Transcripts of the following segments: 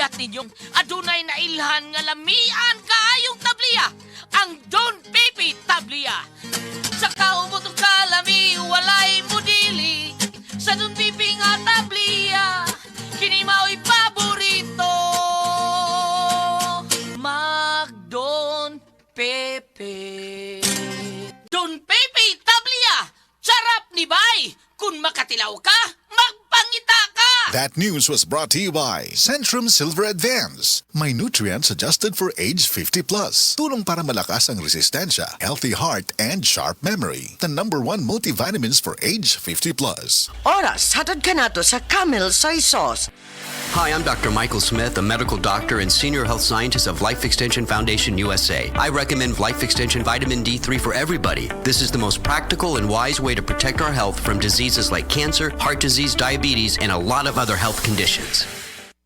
pagkapuyat ninyong adunay na ilhan nga lamian kaayong tabliya, ang Don Pepe Tablia. Sa kaumutong kalami, walay mudili, sa Don Pepe nga tablia, kini mao'y paborito. Mag Don Pepe. Don Pepe Tablia, sarap ni bay. Kung makatilaw ka, magpangita ka! That news was brought to you by Centrum Silver Advance. May nutrients adjusted for age 50 plus. Tulong para malakas ang resistensya, healthy heart, and sharp memory. The #1 multivitamins for age 50 plus. Oras, hatod ka na to sa Camel Soy Sauce. Hi, I'm Dr. Michael Smith, a medical doctor and senior health scientist of Life Extension Foundation USA. I recommend Life Extension Vitamin D3 for everybody. This is the most practical and wise way to protect our health from diseases like cancer, heart disease, diabetes, and a lot of other health conditions.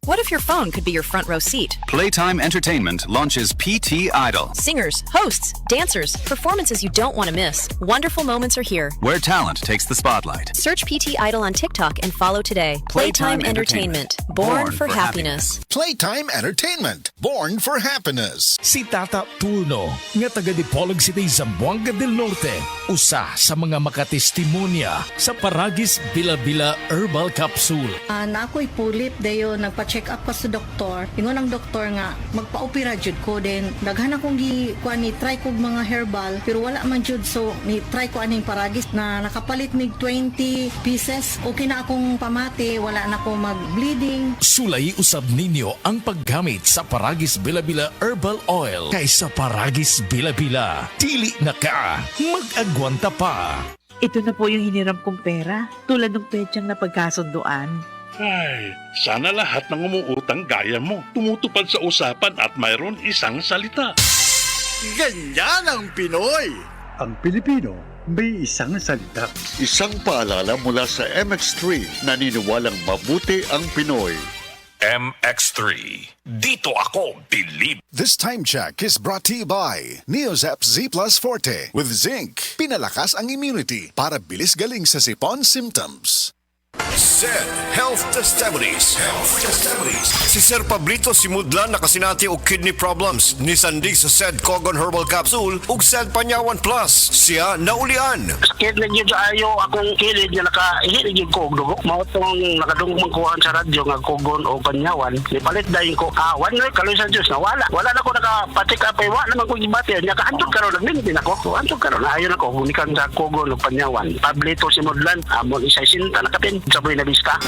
What if your phone could be your front row seat? Playtime Entertainment launches PT Idol, Singers, hosts, dancers, performances you don't want to miss. Wonderful moments are here. where talent takes the spotlight. Search PT Idol on TikTok and follow today. Playtime Entertainment. Born for happiness. Playtime Entertainment. Born for happiness. Si Tata Turno, nga taga Dipolog City, Zamboanga del Norte, usa sa mga makatestimonya sa Paragis Bila-Bila Herbal Capsule. Na ako'y pulip dayo nagpa-check up ko sa doktor. Ingon ang doktor nga magpa-opera jud ko din. Daghan akong kuan ni try kog mga herbal pero wala man jud, so ni try ko aning Paragis na nakapalit mig 20 pieces. Okay na akong pamati, wala na ko mag-bleeding. Sulay usab ninyo ang paggamit sa Paragis Bila-Bila Herbal Oil kaysa Paragis Bila-Bila. Dili na ka, mag-agwanta pa. Ito na po yung hiniram kong pera, tulad ng petsang na pagkasunduan. Ay, sana lahat ng umuutang gaya mo tumutupad sa usapan at mayroon isang salita. Ganyan ang Pinoy! Ang Pilipino may isang salita. Isang paalala mula sa MX3, naniniwalang mabuti ang Pinoy. MX3. Dito ako believe. This time check is brought to you by Neozep Z Plus Forte with zinc. Pinalakas ang immunity para bilis galing sa sipon symptoms. SED Health Testimonies. Si Sir Pablito Simudlan nakasinati og kidney problems ni sandig sa SED Cogon Herbal Capsule ug SED Panyawan Plus. Siya naulian. Sakit na yun ayo akong kilid nga nakahilig yung ko og dugo. Mao tong nakadungog kuhaan sa radyo nga Cogon o Panyawan. Ipalit dayon ko awan nga kaloy sa Dios na wala. Wala na ko nakapatik up ay wala naman ko gibati. Nya kaantog karon nagmintin ako. Antog karon ayon ako unikan sa Cogon o Panyawan. Pablito Simudlan amon isa sinta nakapin. Saboy na bista.